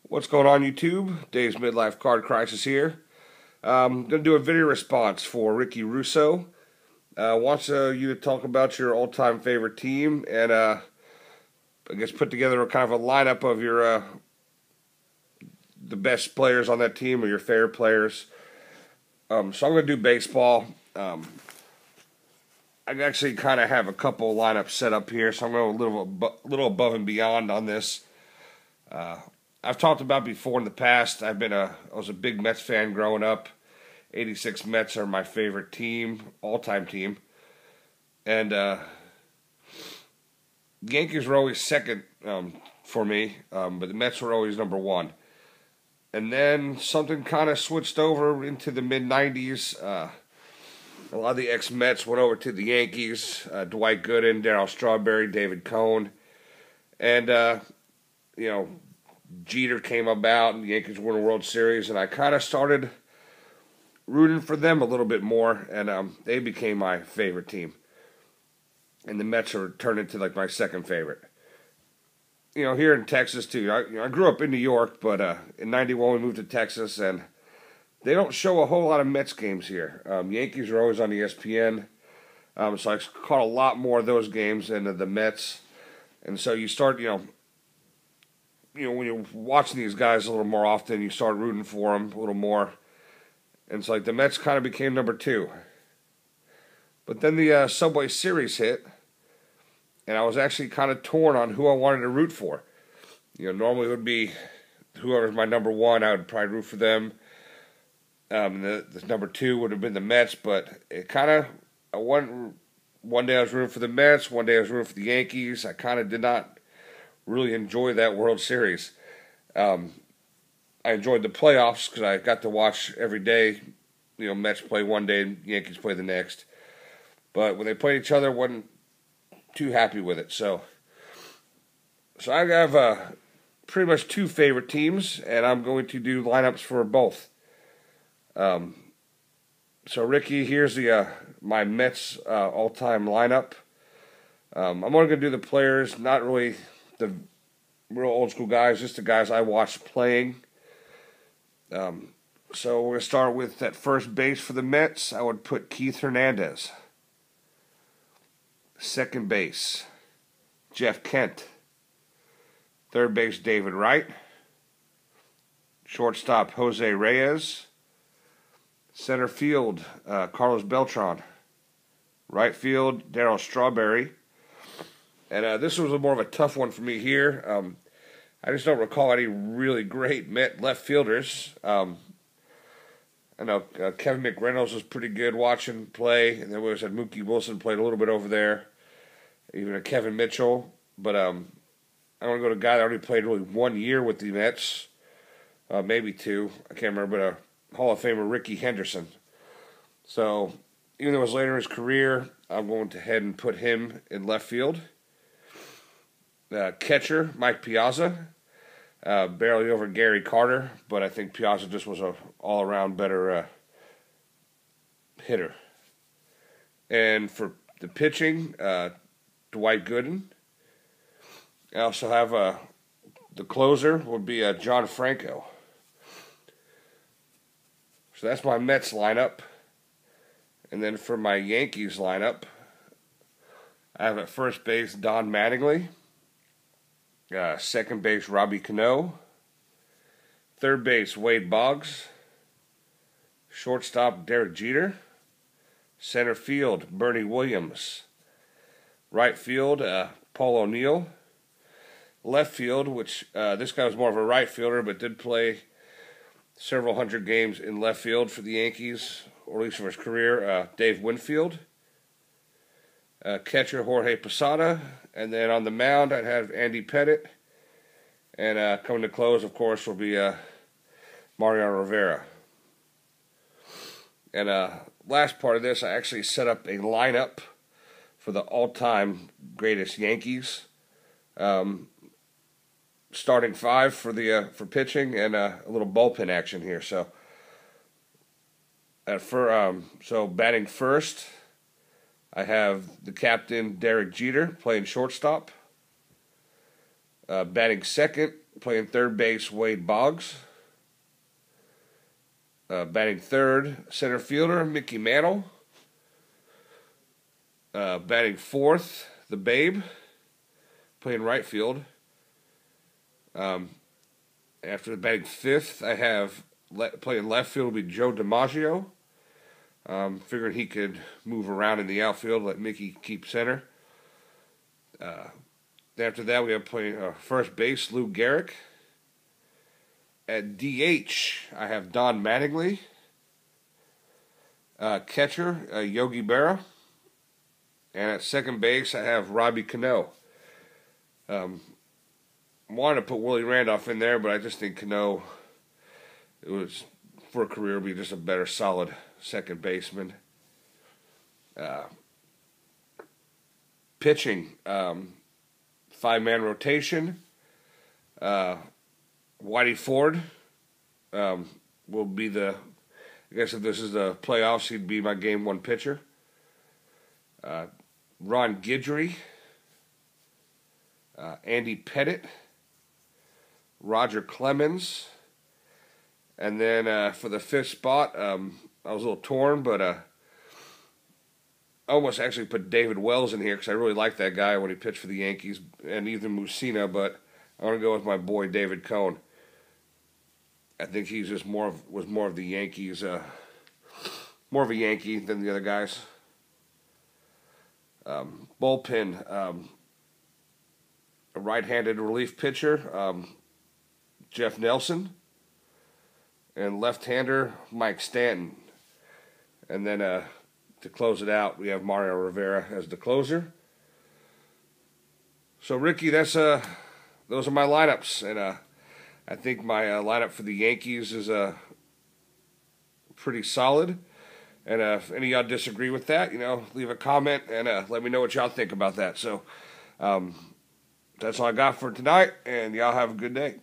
What's going on, YouTube? Dave's Midlife Card Crisis here. I'm going to do a video response for Ricky Russo. Wants you to talk about your all-time favorite team and I guess put together a kind of a lineup of your the best players on that team or your favorite players. So I'm going to do baseball. I actually kind of have a couple lineups set up here, so I'm going to go a little above and beyond on this. I've talked about before in the past. I was a big Mets fan growing up. '86 Mets are my favorite team, all-time team, and Yankees were always second for me, but the Mets were always number one. And then something kind of switched over into the mid-'90s. A lot of the ex-Mets went over to the Yankees. Dwight Gooden, Darryl Strawberry, David Cohn, and Jeter came about, and the Yankees won a World Series, and I kind of started rooting for them a little bit more, and they became my favorite team. And the Mets are turned into like my second favorite. Here in Texas too. I grew up in New York, but in '91 we moved to Texas, and they don't show a whole lot of Mets games here. Yankees are always on ESPN, so I caught a lot more of those games than the Mets. And so you start, when you're watching these guys a little more often, you start rooting for them a little more. And it's like the Mets kind of became number two. But then the Subway Series hit, and I was actually kind of torn on who I wanted to root for. Normally it would be whoever's my number one, I would probably root for them. The number two would have been the Mets, but it kind of, one day I was rooting for the Mets, one day I was rooting for the Yankees. I kind of did not really enjoy that World Series. I enjoyed the playoffs because I got to watch every day. Mets play one day and Yankees play the next. But when they played each other, wasn't too happy with it. So I have pretty much two favorite teams, and I'm going to do lineups for both. So Ricky, here's my Mets all-time lineup. I'm only going to do the players, not really the real old school guys, just the guys I watched playing. So we're going to start with at first base for the Mets. I would put Keith Hernandez. Second base, Jeff Kent. Third base, David Wright. Shortstop, Jose Reyes. Center field, Carlos Beltran. Right field, Darryl Strawberry. And this was more of a tough one for me here. I just don't recall any really great Met left fielders. I know Kevin McReynolds was pretty good watching play, and then we had Mookie Wilson played a little bit over there, even a Kevin Mitchell. But I want to go to a guy that already played really 1 year with the Mets, maybe two. I can't remember, but Hall of Famer Ricky Henderson. So even though it was later in his career, I'm going to head and put him in left field. Catcher, Mike Piazza, barely over Gary Carter, but I think Piazza just was an all-around better hitter. And for the pitching, Dwight Gooden. I also have the closer would be John Franco. So that's my Mets lineup. And then for my Yankees lineup, I have at first base Don Mattingly. Second base, Robbie Cano. Third base, Wade Boggs. Shortstop, Derek Jeter. Center field, Bernie Williams. Right field, Paul O'Neill. Left field, which this guy was more of a right fielder, but did play several hundred games in left field for the Yankees, or at least for his career, Dave Winfield. Catcher, Jorge Posada. And then on the mound, I'd have Andy Pettitte. And coming to close, of course, will be Mariano Rivera. And last part of this, I actually set up a lineup for the all-time greatest Yankees. Starting five for pitching, and a little bullpen action here. So batting first, I have the captain, Derek Jeter, playing shortstop. Batting second Playing third base, Wade Boggs. Batting third, center fielder, Mickey Mantle. Batting fourth, the Babe. Playing right field. After batting fifth, I have playing left field will be Joe DiMaggio. Figuring he could move around in the outfield, let Mickey keep center. After that, we have playing first base, Lou Gehrig. At DH, I have Don Mattingly. Catcher, Yogi Berra. And at second base, I have Robbie Cano. Wanted to put Willie Randolph in there, but I just think Cano, it was for a career, be just a better, solid second baseman. Pitching, 5-man rotation. Whitey Ford will be the, I guess if this is the playoffs, he'd be my game one pitcher. Ron Guidry, Andy Pettit, Roger Clemens, and then for the fifth spot, I was a little torn, but I almost actually put David Wells in here because I really liked that guy when he pitched for the Yankees, and even Mussina, but I'm going to go with my boy David Cohn. I think he's just was more of the Yankees, more of a Yankee than the other guys. Bullpen, a right-handed relief pitcher, Jeff Nelson, and left-hander Mike Stanton. And then to close it out, we have Mario Rivera as the closer. So Ricky, those are my lineups, and I think my lineup for the Yankees is pretty solid. And if any of y'all disagree with that, leave a comment and let me know what y'all think about that. So that's all I got for tonight, and y'all have a good day.